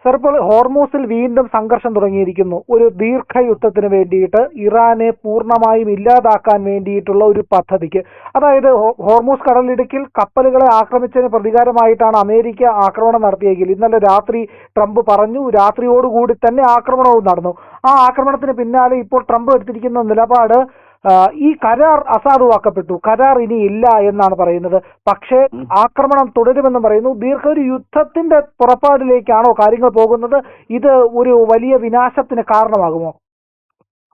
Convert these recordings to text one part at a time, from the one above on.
Sir, ഇപ്പോൾ ഹോർമൂസിൽ വീണ്ടും സംഘർഷം തുടങ്ങിയിരിക്കുന്നു. ഒരു ദീർഘയുദ്ധത്തിന് വേണ്ടിയിട്ട് ഇറാനെ പൂർണ്ണമായും ഇല്ലാതാക്കാൻ വേണ്ടിയിട്ടുള്ള ഒരു പദ്ധതിക്ക്, അതായത് ഹോർമൂസ് കടലിടുക്കിൽ കപ്പലുകളെ ആക്രമിച്ചതിന് പ്രതികാരമായിട്ടാണ് അമേരിക്ക ആക്രമണം നടത്തിയെങ്കിൽ ഇന്നലെ രാത്രി ട്രംപ് പറഞ്ഞു രാത്രിയോടുകൂടി തന്നെ ആക്രമണവും നടന്നു. ആ ആക്രമണത്തിന് പിന്നാലെ ഇപ്പോൾ ട്രംപ് എടുത്തിരിക്കുന്ന നിലപാട് ഈ കരാർ അസാധുവാക്കപ്പെട്ടു, കരാർ ഇനി ഇല്ല എന്നാണ് പറയുന്നത്. പക്ഷേ ആക്രമണം തുടരുമെന്ന് പറയുന്നു. ഒരു യുദ്ധത്തിന്റെ പുറപ്പാടിലേക്കാണോ കാര്യങ്ങൾ പോകുന്നത്? ഇത് ഒരു വലിയ വിനാശത്തിന് കാരണമാകുമോ?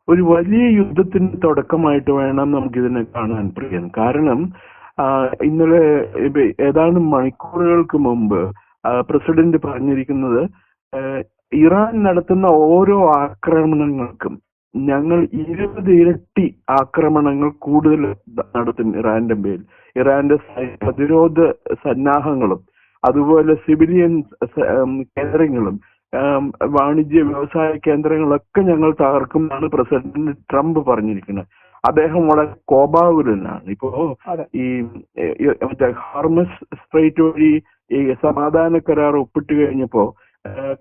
ഒരു വലിയ യുദ്ധത്തിന് തുടക്കമായിട്ട് വേണം നമുക്കിതിനെ കാണാൻ, പ്രിയൻ. കാരണം ഇന്നലെ ഏതാനും മണിക്കൂറുകൾക്ക് മുമ്പ് പ്രസിഡന്റ് പറഞ്ഞിരിക്കുന്നത് ഇറാൻ നടത്തുന്ന ഓരോ ആക്രമണങ്ങൾക്കും ഞങ്ങൾ 20 ഇരട്ടി ആക്രമണങ്ങൾ കൂടുതൽ നടത്തും ഇറാന്റെ മേൽ. ഇറാന്റെ പ്രതിരോധ സന്നാഹങ്ങളും അതുപോലെ സിവിലിയൻ കേന്ദ്രങ്ങളും വാണിജ്യ വ്യവസായ കേന്ദ്രങ്ങളൊക്കെ ഞങ്ങൾ തകർക്കും എന്നാണ് പ്രസിഡന്റ് ട്രംപ് പറഞ്ഞിരിക്കുന്നത്. അദ്ദേഹം വളരെ കോപാകുലനാണ്. ഇപ്പോ ഈ മറ്റേ ഹോർമസ് സ്ട്രൈറ്റ് വഴി ഈ സമാധാന കരാർ ഒപ്പിട്ട് കഴിഞ്ഞപ്പോ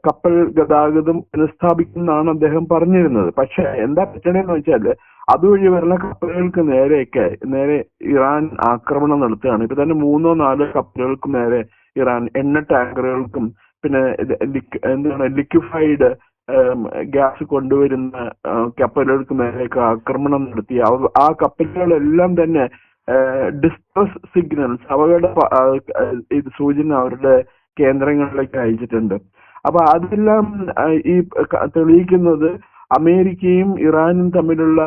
കപ്പൽ ഗതാഗതം പുനഃസ്ഥാപിക്കുന്നതാണ് അദ്ദേഹം പറഞ്ഞിരുന്നത്. പക്ഷെ എന്താ പറ്റണേന്ന് വെച്ചാല് അതുവഴി വരുന്ന കപ്പലുകൾക്ക് നേരെ ഇറാൻ ആക്രമണം നടത്തുകയാണ്. ഇപ്പൊ തന്നെ 3-4 കപ്പലുകൾക്ക് നേരെ ഇറാൻ എണ്ണ ടാങ്കറുകൾക്കും പിന്നെ ലിക്വിഫൈഡ് ഗ്യാസ് കൊണ്ടുവരുന്ന കപ്പലുകൾക്ക് നേരെയൊക്കെ ആക്രമണം നടത്തി. ആ കപ്പലുകളെല്ലാം തന്നെ ഡിസ്ട്രസ് സിഗ്നൽസ്, അപകട സൂചന അവരുടെ കേന്ദ്രങ്ങളിലേക്ക് അയച്ചിട്ടുണ്ട്. അപ്പൊ അതെല്ലാം ഈ തെളിയിക്കുന്നത് അമേരിക്കയും ഇറാനും തമ്മിലുള്ള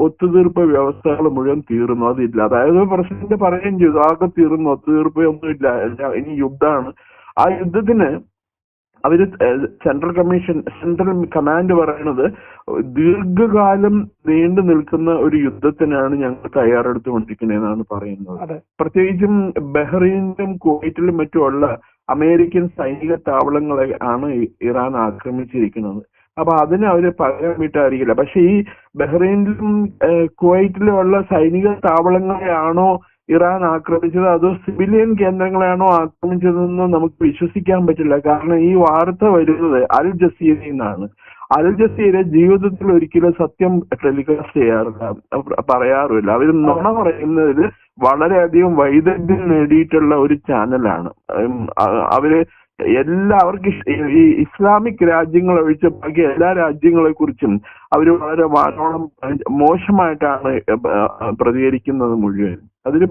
ഒത്തുതീർപ്പ് വ്യവസ്ഥകൾ മുഴുവൻ തീർന്നു, അതില്ല. അതായത് പ്രസിഡന്റ് പറയുകയും ചെയ്തു ആകെ തീർന്നു, ഒത്തുതീർപ്പ് ഒന്നുമില്ല, ഇനി യുദ്ധമാണ്. ആ യുദ്ധത്തിന് അവര് സെൻട്രൽ കമാൻഡ് പറയുന്നത് ദീർഘകാലം നീണ്ടു നിൽക്കുന്ന ഒരു യുദ്ധത്തിനാണ് ഞങ്ങൾ തയ്യാറെടുത്തുകൊണ്ടിരിക്കുന്നതെന്നാണ് പറയുന്നത്. പ്രത്യേകിച്ചും ബഹ്റൈനിലും കുവൈറ്റിലും മറ്റുമുള്ള അമേരിക്കൻ സൈനിക താവളങ്ങളെ ആണ് ഇറാൻ ആക്രമിച്ചിരിക്കുന്നത്. അപ്പൊ അതിന് അവര് പകരം വിട്ടായിരിക്കില്ല. പക്ഷെ ഈ ബഹ്റൈനിലും കുവൈറ്റിലും ഉള്ള സൈനിക താവളങ്ങളെയാണോ ഇറാൻ ആക്രമിച്ചത് അതോ സിവിലിയൻ കേന്ദ്രങ്ങളെയാണോ ആക്രമിച്ചതെന്ന് നമുക്ക് വിശ്വസിക്കാൻ പറ്റില്ല. കാരണം ഈ വാർത്ത വരുന്നത് അൽ ജസീറയിൽ നിന്നാണ്. അൽ ജസീറ ജീവിതത്തിൽ ഒരിക്കലും സത്യം ടെലികാസ്റ്റ് പറയാറില്ല. അവർ നുണ പറയുന്നതിൽ വളരെയധികം വൈദഗ്ധ്യം നേടിയിട്ടുള്ള ഒരു ചാനലാണ്. അവര് അവർക്ക് ഈ ഇസ്ലാമിക് രാജ്യങ്ങൾ ഒഴിച്ച് ബാക്കി എല്ലാ രാജ്യങ്ങളെ കുറിച്ചും അവർ വളരെ മോശമായിട്ടാണ് പ്രതികരിക്കുന്നത് മുഴുവൻ. അതൊരു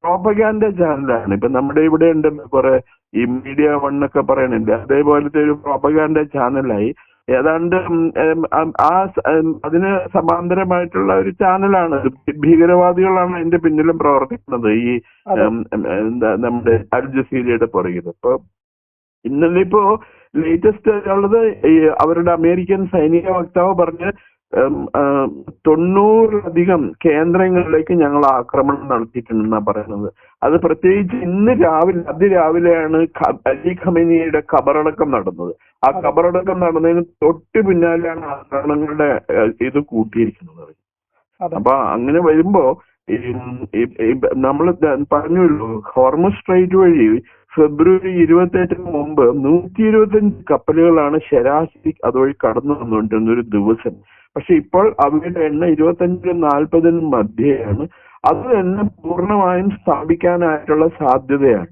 പ്രോപ്പഗാൻഡ ചാനലാണ്. ഇപ്പൊ നമ്മുടെ ഇവിടെ ഉണ്ടെന്ന് കുറെ ഈ മീഡിയ വണ്ണൊക്കെ പറയണില്ല, അതേപോലത്തെ ഒരു പ്രോപ്പഗാൻഡ ചാനലായി ഏതാണ്ട് അതിന് സമാന്തരമായിട്ടുള്ള ഒരു ചാനലാണ്. ഭീകരവാദികളാണ് അതിന്റെ പിന്നിലും പ്രവർത്തിക്കുന്നത്, ഈ നമ്മുടെ അൽ ജസീറയുടെ പുറകിൽ. ഇപ്പൊ ഇന്നലെ ഇപ്പോ ലേറ്റസ്റ്റ് ഉള്ളത് അവരുടെ അമേരിക്കൻ സൈനിക വക്താവ് പറഞ്ഞ് 90-ലധികം കേന്ദ്രങ്ങളിലേക്ക് ഞങ്ങൾ ആക്രമണം നടത്തിയിട്ടുണ്ടെന്നാണ് പറയുന്നത്. അത് പ്രത്യേകിച്ച് ഇന്ന് അതിരാവിലെയാണ് അലി ഖമേനിയുടെ ഖബറടക്കം നടന്നത്. ആ ഖബറടക്കം നടന്നതിന് തൊട്ട് പിന്നാലെയാണ് ആക്രമണങ്ങളുടെ ഇത് കൂട്ടിയിരിക്കുന്നത്. അപ്പൊ അങ്ങനെ വരുമ്പോ നമ്മൾ പറഞ്ഞല്ലോ, ഹോർമസ് സ്ട്രൈറ്റ് വഴി ഫെബ്രുവരി 28-ന് മുമ്പ് 125 കപ്പലുകളാണ് ശരാശരി അതുവഴി കടന്നു വന്നുകൊണ്ടിരുന്ന ഒരു ദിവസം. പക്ഷെ ഇപ്പോൾ അവയുടെ എണ്ണം 25-40 മധ്യയാണ്. അത് തന്നെ പൂർണ്ണമായും സ്ഥാപിക്കാനായിട്ടുള്ള സാധ്യതയാണ്.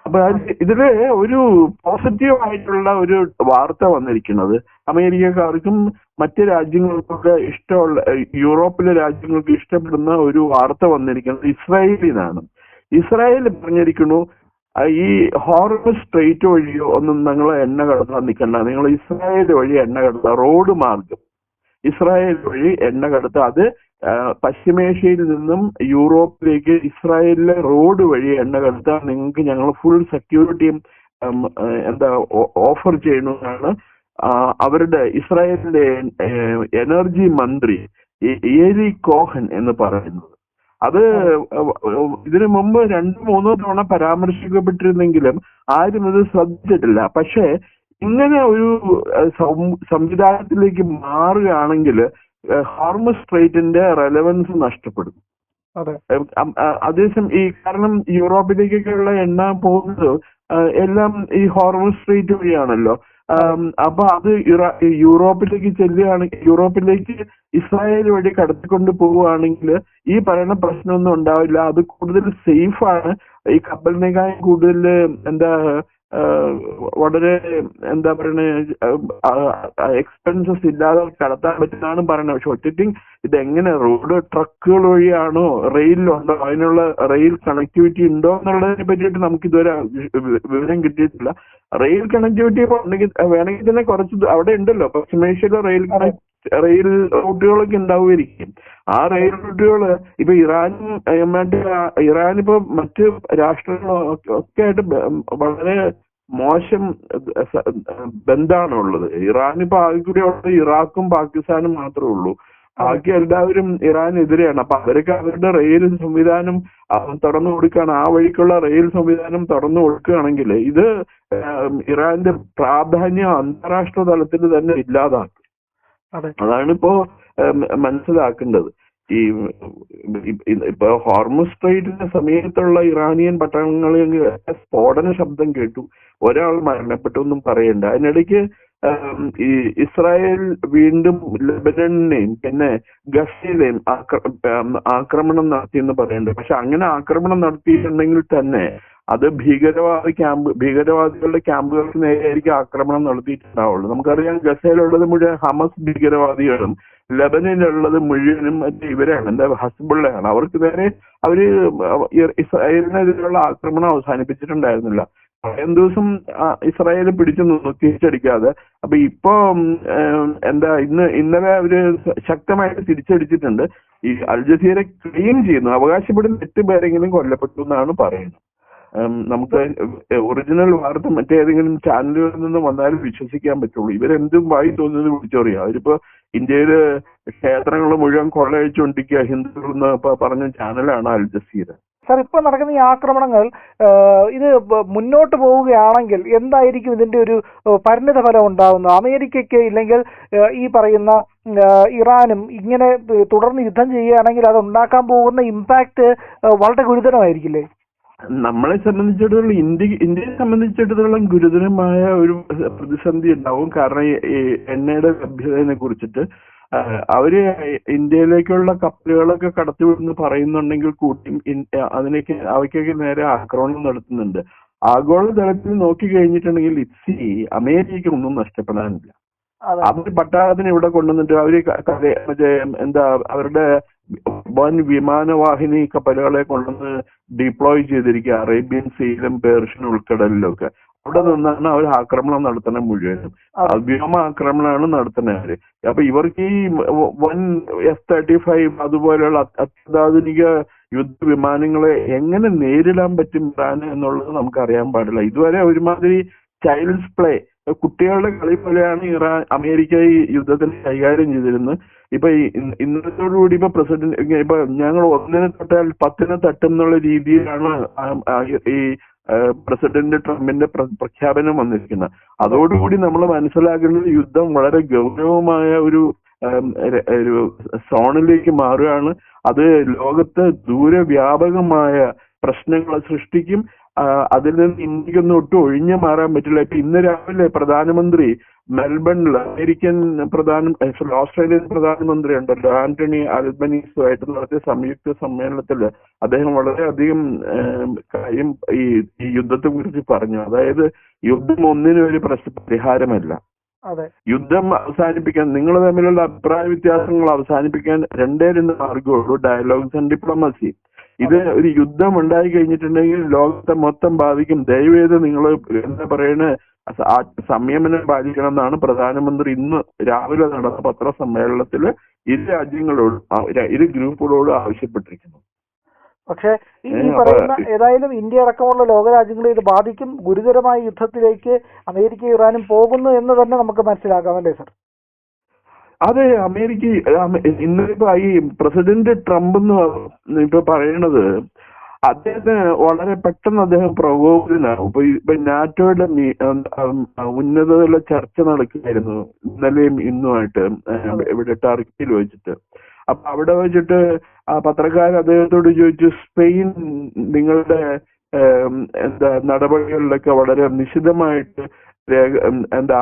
അപ്പൊ ഇതില് ഒരു പോസിറ്റീവ് ആയിട്ടുള്ള ഒരു വാർത്ത വന്നിരിക്കുന്നത് അമേരിക്കക്കാർക്കും മറ്റ് രാജ്യങ്ങൾക്കൊക്കെ ഇഷ്ടമുള്ള, യൂറോപ്പിലെ രാജ്യങ്ങൾക്ക് ഇഷ്ടപ്പെടുന്ന ഒരു വാർത്ത വന്നിരിക്കുന്നത് ഇസ്രായേലിൽ നിന്നാണ്. ഇസ്രായേൽ പറഞ്ഞിരിക്കുന്നു ഈ ഹോർമസ് സ്ട്രൈറ്റ് വഴിയോ ഒന്നും നിങ്ങൾ എണ്ണ കടത്താൻ നിൽക്കണ്ട, നിങ്ങൾ ഇസ്രായേൽ വഴി എണ്ണ കടത്തുക, റോഡ് മാർഗം ഇസ്രായേൽ വഴി എണ്ണ കടത്തുക. അത് പശ്ചിമേഷ്യയിൽ നിന്നും യൂറോപ്പിലേക്ക് ഇസ്രായേലിലെ റോഡ് വഴി എണ്ണ കടത്താൻ നിങ്ങൾക്ക് ഞങ്ങൾ ഫുൾ സെക്യൂരിറ്റിയും ഓഫർ ചെയ്യണമെന്നാണ് അവരുടെ ഇസ്രായേലിന്റെ എനർജി മന്ത്രി ഏലി കോഹൻ എന്ന് പറയുന്നത്. അത് ഇതിനു മുമ്പ് 2-3 തവണ പരാമർശിക്കപ്പെട്ടിരുന്നെങ്കിലും ആരും ഇത് ശ്രദ്ധിച്ചിട്ടില്ല. പക്ഷേ ഇങ്ങനെ ഒരു സംവിധാനത്തിലേക്ക് മാറുകയാണെങ്കിൽ ഹോർമസ് സ്ട്രൈറ്റിന്റെ റെലവൻസ് നഷ്ടപ്പെടും. അതെ. അതേസമയം കാരണം യൂറോപ്പിലേക്കൊക്കെയുള്ള എണ്ണ പോകുന്നത് എല്ലാം ഈ ഹോർമോൺ സ്ട്രീറ്റ് വഴിയാണല്ലോ. അപ്പൊ അത് യൂറോപ്പിലേക്ക് ചെല്ലുകയാണെങ്കിൽ, യൂറോപ്പിലേക്ക് ഇസ്രായേൽ വഴി കടത്തിക്കൊണ്ട് പോവുകയാണെങ്കിൽ ഈ പറയുന്ന പ്രശ്നമൊന്നും ഉണ്ടാവില്ല. അത് കൂടുതൽ സേഫ് ആണ്. ഈ കപ്പലിനേക്കാൾ കൂടുതൽ എന്താ വളരെ എന്താ പറയണ എക്സ്പെൻസസ് ഇല്ലാതെ കടത്താൻ പറ്റുന്നതാണ് പറയുന്നത്. പക്ഷെ ഒറ്റയ്ക്ക് ഇതെങ്ങനെ റോഡ് ട്രക്കുകൾ വഴിയാണോ റെയിലുണ്ടോ, അതിനുള്ള റെയിൽ കണക്ടിവിറ്റി ഉണ്ടോ എന്നുള്ളതിനെ പറ്റിയിട്ട് നമുക്ക് ഇതുവരെ വിവരം കിട്ടിയിട്ടില്ല. റെയിൽ കണക്ടിവിറ്റി ഉണ്ടെങ്കിൽ വേണമെങ്കിൽ തന്നെ കുറച്ച് അവിടെ ഉണ്ടല്ലോ, പശ്ചിമേഷ്യയിലെ റെയിൽ റൂട്ടുകളൊക്കെ ഉണ്ടാവുമായിരിക്കും. ആ റെയിൽ റൂട്ടുകൾ ഇപ്പൊ ഇറാനിപ്പോ മറ്റ് രാഷ്ട്രങ്ങളും ഒക്കെ ആയിട്ട് വളരെ മോശം ബന്ധാണുള്ളത്. ഇറാനിപ്പോ ആകെ കൂടി ഉള്ളത് ഇറാഖും പാകിസ്ഥാനും മാത്രമേ ഉള്ളൂ. ബാക്കി എല്ലാവരും ഇറാനെതിരെയാണ്. അപ്പൊ അവർക്ക് അവരുടെ റെയിൽ സംവിധാനം തുറന്നു കൊടുക്കുകയാണ്. ആ വഴിക്കുള്ള റെയിൽ സംവിധാനം തുറന്നു കൊടുക്കുകയാണെങ്കിൽ ഇത് ഇറാന്റെ പ്രാധാന്യം അന്താരാഷ്ട്ര തലത്തിൽ തന്നെ ഇല്ലാതാക്കും. അതാണിപ്പോ മനസ്സിലാക്കേണ്ടത്. ഈ ഇപ്പൊ ഹോർമുസ് സ്ട്രെയിറ്റിന്റെ സമയത്തുള്ള ഇറാനിയൻ പട്ടണങ്ങളിൽ സ്ഫോടന ശബ്ദം കേട്ടു, ഒരാൾ മരണപ്പെട്ടു എന്നും പറയണ്ട. അതിനിടയ്ക്ക് ഈ ഇസ്രായേൽ വീണ്ടും ലെബനനെയും പിന്നെ ഗസയിലെയും ആക്രമണം നടത്തിയെന്ന് പറയുന്നുണ്ട്. പക്ഷെ അങ്ങനെ ആക്രമണം നടത്തിയിട്ടുണ്ടെങ്കിൽ തന്നെ അത് ഭീകരവാദികളുടെ ക്യാമ്പുകൾക്ക് നേരെയായിരിക്കും ആക്രമണം നടത്തിയിട്ടുണ്ടാവുള്ളൂ. നമുക്കറിയാം ഗസയിലുള്ളത് മുഴുവൻ ഹമസ് ഭീകരവാദികളും ലെബനിലുള്ളത് മുഴുവനും ഇവരാണ്, എന്താ ഹസ്ബുള്ളയാണ്. അവർക്ക് നേരെ അവര് ഇസ്രായേലിനെതിരെയുള്ള ആക്രമണം അവസാനിപ്പിച്ചിട്ടുണ്ടായിരുന്നില്ല. കുറേം ദിവസം ഇസ്രായേൽ പിടിച്ചു നിന്നു തിരിച്ചടിക്കാതെ. അപ്പൊ ഇപ്പൊ എന്താ ഇന്നലെ അവര് ശക്തമായിട്ട് തിരിച്ചടിച്ചിട്ടുണ്ട്. ഈ അൽ ജസീറ ക്ലെയിം ചെയ്യുന്നു, അവകാശപ്പെടുന്ന 8 പേരെങ്കിലും കൊല്ലപ്പെട്ടു എന്നാണ് പറയുന്നത്. നമുക്ക് ഒറിജിനൽ വാർത്ത മറ്റേതെങ്കിലും ചാനലുകളിൽ നിന്ന് വന്നാലും വിശ്വസിക്കാൻ പറ്റുള്ളൂ. ഇവരെന്തും വായി തോന്നുന്നത് വിളിച്ചറിയാം. അവരിപ്പോ ഇന്ത്യയില് ക്ഷേത്രങ്ങൾ മുഴുവൻ കൊള്ളയച്ചുകൊണ്ടിരിക്കുക ഹിന്ദുക്കൾ എന്ന് പറഞ്ഞ ചാനലാണ് അൽ ജസീറ. സാർ, ഇപ്പൊ നടക്കുന്ന ഈ ആക്രമണങ്ങൾ ഇത് മുന്നോട്ട് പോവുകയാണെങ്കിൽ എന്തായിരിക്കും ഇതിന്റെ ഒരു പരിണിത ഫലം ഉണ്ടാകുന്നത്? അമേരിക്കയ്ക്ക് ഇല്ലെങ്കിൽ ഈ പറയുന്ന ഇറാനും ഇങ്ങനെ തുടർന്ന് യുദ്ധം ചെയ്യുകയാണെങ്കിൽ അത് ഉണ്ടാക്കാൻ പോകുന്ന ഇമ്പാക്ട് വളരെ ഗുരുതരമായിരിക്കില്ലേ? നമ്മളെ സംബന്ധിച്ചിടത്തോളം ഇന്ത്യയെ സംബന്ധിച്ചിടത്തോളം ഗുരുതരമായ ഒരു പ്രതിസന്ധി ഉണ്ടാവും. കാരണം ഈ എണ്ണയുടെ ലഭ്യതയെ കുറിച്ചിട്ട് അവര് ഇന്ത്യയിലേക്കുള്ള കപ്പലുകളൊക്കെ കടത്തിവിടുന്ന് പറയുന്നുണ്ടെങ്കിൽ കൂട്ടിയും അവയ്ക്കൊക്കെ നേരെ ആക്രമണം നടത്തുന്നുണ്ട്. ആഗോളതലത്തിൽ നോക്കി കഴിഞ്ഞിട്ടുണ്ടെങ്കിൽ അമേരിക്കയ്ക്ക് ഒന്നും നഷ്ടപ്പെടാനില്ല. അവര് പട്ടാളത്തിന് ഇവിടെ കൊണ്ടുവന്നിട്ട് അവര് എന്താ അവരുടെ വൻ വിമാനവാഹിനി കപ്പലുകളെ കൊണ്ടുവന്ന് ഡിപ്ലോയ് ചെയ്തിരിക്കുക അറേബ്യൻ സീയിലും പേർഷ്യൻ ഉൾക്കടലിലും ഒക്കെ. അവിടെ നിന്നാണ് അവർ ആക്രമണം നടത്തുന്നത് മുഴുവനും. വ്യോമ ആക്രമണമാണ് നടത്തുന്നത്. അപ്പൊ ഇവർക്ക് ഈ വൻ F-35 അതുപോലെയുള്ള അത്യാധുനിക യുദ്ധവിമാനങ്ങളെ എങ്ങനെ നേരിടാൻ പറ്റും ഇറാന് എന്നുള്ളത് നമുക്ക് അറിയാൻ പാടില്ല. ഇതുവരെ ഒരുമാതിരി ചൈൽഡ്സ് പ്ലേ, കുട്ടികളുടെ കളി പോലെയാണ് അമേരിക്ക ഈ യുദ്ധത്തിൽ കൈകാര്യം ചെയ്തിരുന്നത്. ഇപ്പൊ ഇന്നത്തോടുകൂടി ഇപ്പൊ പ്രസിഡന്റ് ഇപ്പൊ ഞങ്ങൾ 1 തൊട്ടാൽ 10 തട്ടും എന്നുള്ള രീതിയിലാണ് ഈ പ്രസിഡന്റ് ട്രംപിന്റെ പ്രഖ്യാപനം വന്നിരിക്കുന്നത്. അതോടുകൂടി നമ്മൾ മനസ്സിലാക്കേണ്ടത് യുദ്ധം വളരെ ഗൗരവമായ ഒരു സോണിലേക്ക് മാറുകയാണ്. അത് ലോകത്ത് ദൂരവ്യാപകമായ പ്രശ്നങ്ങൾ സൃഷ്ടിക്കും. അതിൽ നിന്ന് ഇന്ത്യക്കൊന്നും ഒട്ടും ഒഴിഞ്ഞു മാറാൻ പറ്റില്ല. ഇപ്പൊ ഇന്ന് രാവിലെ പ്രധാനമന്ത്രി മെൽബണിൽ ഓസ്ട്രേലിയൻ പ്രധാനമന്ത്രി ഉണ്ടല്ലോ ആന്റണി അൽബനീസുമായിട്ട് നടത്തിയ സംയുക്ത സമ്മേളനത്തിൽ അദ്ദേഹം വളരെയധികം കാര്യം ഈ യുദ്ധത്തെ കുറിച്ച് പറഞ്ഞു. അതായത് യുദ്ധം ഒന്നിനും ഒരു പരിഹാരമല്ല. യുദ്ധം അവസാനിപ്പിക്കാൻ, നിങ്ങൾ തമ്മിലുള്ള അഭിപ്രായ വ്യത്യാസങ്ങൾ അവസാനിപ്പിക്കാൻ 2 മാർഗമുള്ളൂ: ഡയലോഗ്സ് ആൻഡ് ഡിപ്ലോമസി. ഇത് ഒരു യുദ്ധം ഉണ്ടായി കഴിഞ്ഞിട്ടുണ്ടെങ്കിൽ ലോകത്തെ മൊത്തം ബാധിക്കും. ദയവേത് നിങ്ങൾ എന്താ പറയണ സംയമനം പാലിക്കണം എന്നാണ് പ്രധാനമന്ത്രി ഇന്ന് രാവിലെ നടന്ന പത്രസമ്മേളനത്തിൽ ഇരു ഗ്രൂപ്പുകളോട് ആവശ്യപ്പെട്ടിരിക്കുന്നു. പക്ഷേ ഈ പറയുന്ന ഏതായാലും ഇന്ത്യ അടക്കമുള്ള ലോകരാജ്യങ്ങളെ ഇത് ബാധിക്കും. ഗുരുതരമായ യുദ്ധത്തിലേക്ക് അമേരിക്കയും ഇറാനും പോകുന്നു എന്ന് തന്നെ നമുക്ക് മനസ്സിലാക്കാം, അല്ലേ സർ? അതെ, അമേരിക്ക ഇന്നിപ്പോ ഈ പ്രസിഡന്റ് ട്രംപ് എന്ന് ഇപ്പൊ പറയണത് അദ്ദേഹത്തിന് വളരെ പെട്ടെന്ന് അദ്ദേഹം പ്രകോപിതനാകും. ഇപ്പൊ നാറ്റോയുടെ ഉന്നതതല ചർച്ച നടക്കുകയായിരുന്നു ഇന്നലെയും ഇന്നുമായിട്ട് ഇവിടെ ടർക്കിയിൽ വെച്ചിട്ട്. അപ്പൊ അവിടെ വെച്ചിട്ട് ആ പത്രക്കാരൻ അദ്ദേഹത്തോട് ചോദിച്ചു, സ്പെയിൻ നിങ്ങളുടെ നടപടികളിലൊക്കെ വളരെ നിശിതമായിട്ട്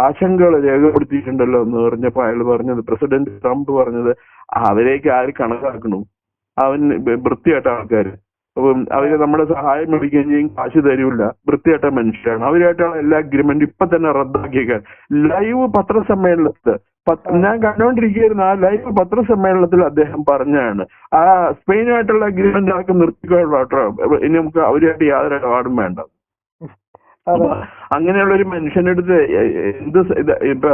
ആശങ്കകൾ രേഖപ്പെടുത്തിയിട്ടുണ്ടല്ലോ എന്ന് പറഞ്ഞപ്പോ അയാൾ പറഞ്ഞത്, പ്രസിഡന്റ് ട്രംപ് പറഞ്ഞത്, അവരേക്ക് ആര് കണക്കാക്കണു, അവൻ വൃത്തികെട്ട ആൾക്കാര്, അപ്പം അവര് നമ്മുടെ സഹായം മേടിക്കുകയും ചെയ്യും, കാശ് തരൂല്ല, വൃത്തികെട്ട മനുഷ്യരാണ്, അവരായിട്ടുള്ള എല്ലാ അഗ്രിമെന്റും ഇപ്പൊ തന്നെ റദ്ദാക്കിയേക്കാൻ. ലൈവ് പത്രസമ്മേളനത്തിൽ ഞാൻ കണ്ടുകൊണ്ടിരിക്കുകയായിരുന്നു. ആ ലൈവ് പത്രസമ്മേളനത്തിൽ അദ്ദേഹം പറഞ്ഞാണ്, ആ സ്പെയിനുമായിട്ടുള്ള അഗ്രിമെന്റ് ആർക്ക് നിർത്തിക്കോട്ടോ, ഇനി നമുക്ക് അവരുമായിട്ട് യാതൊരു ഇടപാടും വേണ്ട. അങ്ങനെയുള്ള ഒരു മനുഷ്യന്റെ അടുത്ത് ഇപ്പൊ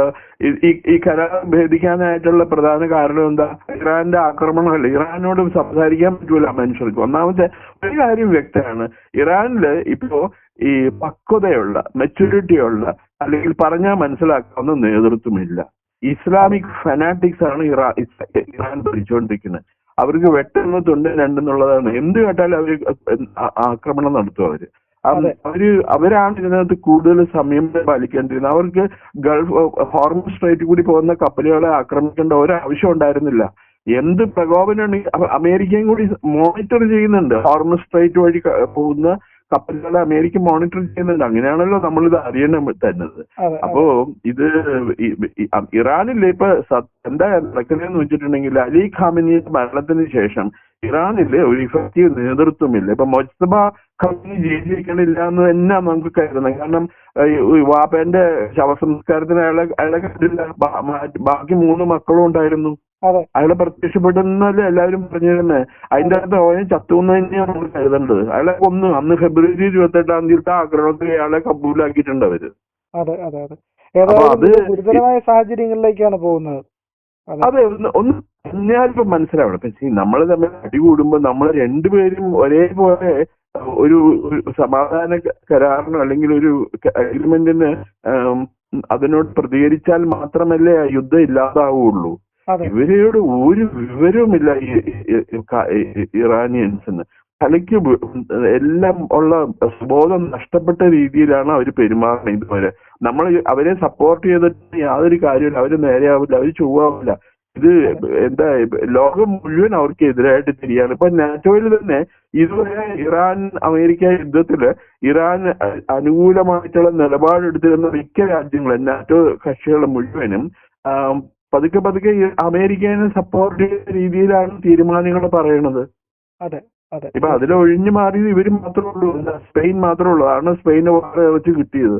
ഈ കരാർ ഭേദിക്കാനായിട്ടുള്ള പ്രധാന കാരണം എന്താ? ഇറാന്റെ ആക്രമണമല്ല. ഇറാനോട് സംസാരിക്കാൻ പറ്റൂല മനുഷ്യർക്ക്. ഒന്നാമത്തെ ഒരു കാര്യം വ്യക്തമാണ്, ഇറാനില് ഇപ്പോ ഈ പക്വതയുള്ള, മെച്യൂരിറ്റിയുള്ള, അല്ലെങ്കിൽ പറഞ്ഞാൽ മനസ്സിലാക്കാവുന്ന നേതൃത്വമില്ല. ഇസ്ലാമിക് ഫനാറ്റിക്സ് ആണ് ഇറാൻ ഭരിച്ചുകൊണ്ടിരിക്കുന്നത്. അവർക്ക് വെട്ടുന്നതുണ്ട് രണ്ടെന്നുള്ളതാണ്. എന്ത് കേട്ടാലും അവര് ആക്രമണം നടത്തും. അവരാണ് ഇതിനകത്ത് കൂടുതൽ സമയം പാലിക്കേണ്ടിരുന്നത്. അവർക്ക് ഗൾഫ് ഹോർമസ് സ്ട്രൈറ്റ് കൂടി പോകുന്ന കപ്പലുകളെ ആക്രമിക്കേണ്ട ഒരാവശ്യം ഉണ്ടായിരുന്നില്ല. എന്ത് പ്രകോപനമാണെങ്കിൽ അമേരിക്കയും കൂടി മോണിറ്റർ ചെയ്യുന്നുണ്ട്. ഹോർമസ് സ്ട്രൈറ്റ് വഴി പോകുന്ന കപ്പലുകളെ അമേരിക്ക മോണിറ്റർ ചെയ്യുന്നുണ്ട്. അങ്ങനെയാണല്ലോ നമ്മളിത് അറിയണം തന്നത്. അപ്പോ ഇത് ഇറാനിലെ ഇപ്പൊ എന്താ നടക്കുന്നതെന്ന് വെച്ചിട്ടുണ്ടെങ്കിൽ, അലി ഖാമിനിയുടെ മരണത്തിന് ശേഷം ഇറാനില് ഒരു ഇഫക്റ്റീവ് നേതൃത്വമില്ല. ഇപ്പൊ മൊജ്തബ ഖാമിനി ജയിലിരിക്കണില്ല എന്ന് തന്നെ നമുക്ക് കരുതണം. കാരണം വാപ്പന്റെ ശവസംസ്കാരത്തിന് അയാളെ കണ്ടില്ല. ബാക്കി 3 മക്കളും ഉണ്ടായിരുന്നു. അയാളെ പ്രത്യക്ഷപ്പെടുന്നല്ലേ എല്ലാവരും പറഞ്ഞിരുന്നത്. അതിന്റെ അകത്ത് ഓനെ ചത്തുന്ന് തന്നെയാണ് നമ്മൾ കരുതേണ്ടത്. അയാളെ കൊന്നു. അന്ന് ഫെബ്രുവരി 28-ാം തീയതി ആക്രമണത്തിൽ അയാളെ കബൂലാക്കിയിട്ടുണ്ട് അവര്. ഗുരുതരമായ സാഹചര്യങ്ങളിലേക്കാണ് പോകുന്നത്. അതെ, ഒന്ന് ഞാനിപ്പോ മനസ്സിലാവണം. ഇപ്പൊ നമ്മൾ തമ്മിൽ അടികൂടുമ്പോ നമ്മൾ രണ്ടുപേരും ഒരേപോലെ ഒരു സമാധാന കരാറിനോ അല്ലെങ്കിൽ ഒരു അഗ്രിമെന്റിന് അതിനോട് പ്രതികരിച്ചാൽ മാത്രമല്ലേ ആ യുദ്ധം ഇല്ലാതാവുള്ളൂ. ഇവരോട് ഒരു വിവരവുമില്ല ഇറാനിയൻസിന്. തലയ്ക്ക് എല്ലാം ഉള്ള ബോധം നഷ്ടപ്പെട്ട രീതിയിലാണ് അവർ പെരുമാറുന്നത് ഇതുവരെ. നമ്മൾ അവരെ സപ്പോർട്ട് ചെയ്തിട്ട് യാതൊരു കാര്യമില്ല. അവര് നേരെയാവില്ല, അവര് ചൊവ്വാവില്ല. ഇത് എന്താ, ലോകം മുഴുവൻ അവർക്ക് എതിരായിട്ട് തിരിയാണ്. ഇപ്പൊ നാറ്റോയിൽ തന്നെ ഇതുവരെ ഇറാൻ അമേരിക്ക യുദ്ധത്തില് ഇറാൻ അനുകൂലമായിട്ടുള്ള നിലപാടെടുത്തിരുന്ന മിക്ക രാജ്യങ്ങളും, നാറ്റോ കക്ഷികൾ മുഴുവനും പതുക്കെ അമേരിക്കനെ സപ്പോർട്ട് ചെയ്യുന്ന രീതിയിലാണ് തീരുമാനങ്ങൾ പറയണത്. ഇപ്പൊ അതിലൊഴിഞ്ഞു മാറിയത് ഇവര് മാത്രമേ ഉള്ളൂ, സ്പെയിൻ മാത്രമേ ഉള്ളൂ. കാരണം സ്പെയിനെ വെച്ച് കിട്ടിയത്.